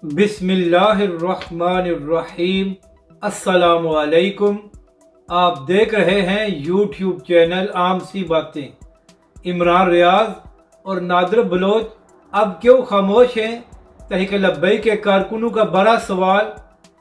बिस्मिल्लाहिर्रहमानिर्रहीम। अस्सलामु अलैकुम। आप देख रहे हैं यूट्यूब चैनल आम सी बातें। इमरान रियाज और नादिर बलोच अब क्यों खामोश हैं? तहरीक लब्बैक के कारकुनों का बड़ा सवाल।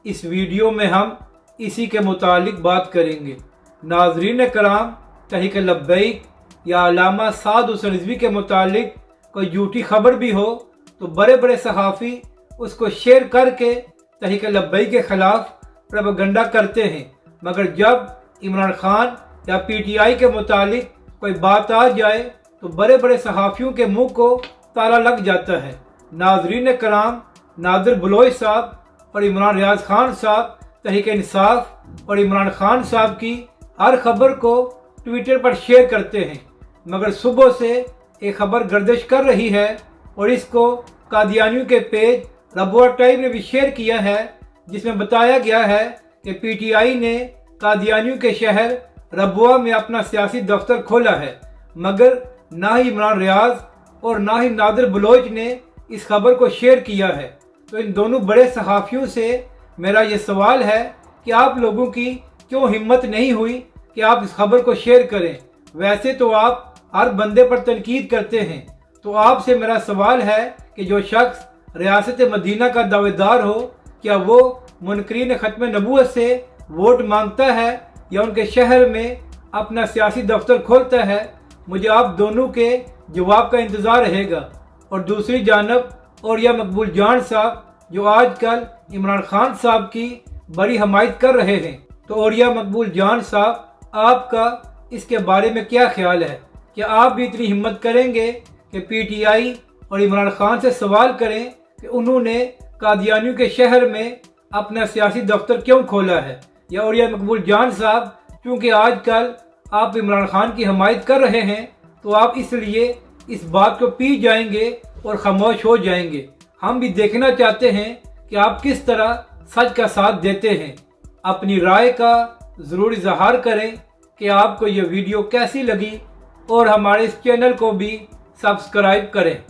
इस वीडियो में हम इसी के मुतालिक बात करेंगे। नाजरीन कराम, तहरीक लब्बैक या अल्लामा साद हुसैन रिजवी के मुतालिक कोई झूठी खबर भी हो तो बड़े बड़े सहाफ़ी उसको शेयर करके तहरीक लब्बैक के ख़िलाफ़ प्रोपेगेंडा करते हैं, मगर जब इमरान खान या PTI के मुतालिक कोई बात आ जाए तो बड़े बड़े सहाफ़ियों के मुंह को ताला लग जाता है। नाजरीन कराम, नादिर बलोच साहब और इमरान रियाज खान साहब तहरीक इंसाफ और इमरान खान साहब की हर खबर को ट्विटर पर शेयर करते हैं, मगर सुबह से एक खबर गर्दिश कर रही है और इसको कादियानियों के पेज रबुआ टाइम ने भी शेयर किया है, जिसमें बताया गया है कि PTI ने कादियानियों के शहर रबुआ में अपना सियासी दफ्तर खोला है, मगर ना ही इमरान रियाज और ना ही नादिर बलोच ने इस खबर को शेयर किया है। तो इन दोनों बड़े सहाफ़ियों से मेरा ये सवाल है कि आप लोगों की क्यों हिम्मत नहीं हुई कि आप इस खबर को शेयर करें? वैसे तो आप हर बंदे पर तनकीद करते हैं, तो आपसे मेरा सवाल है कि जो शख्स रियासत मदीना का दावेदार हो, क्या वो मुनकरीन ख़त्म नबूवत से वोट मांगता है या उनके शहर में अपना सियासी दफ्तर खोलता है? मुझे आप दोनों के जवाब का इंतज़ार रहेगा। और दूसरी जानब औरिया मकबूल जान साहब जो आजकल इमरान खान साहब की बड़ी हमायत कर रहे हैं, तो औरिया मकबूल जान साहब, आपका इसके बारे में क्या ख्याल है? क्या आप भी इतनी हिम्मत करेंगे कि PTI और इमरान खान से सवाल करें कि उन्होंने कादियानियों के शहर में अपना सियासी दफ्तर क्यों खोला है? या औरिया मकबूल जान साहब, क्योंकि आजकल आप इमरान खान की हमायत कर रहे हैं तो आप इसलिए इस बात को पी जाएंगे और खामोश हो जाएंगे? हम भी देखना चाहते हैं कि आप किस तरह सच का साथ देते हैं। अपनी राय का ज़रूर इजहार करें कि आपको ये वीडियो कैसी लगी और हमारे इस चैनल को भी सब्सक्राइब करें।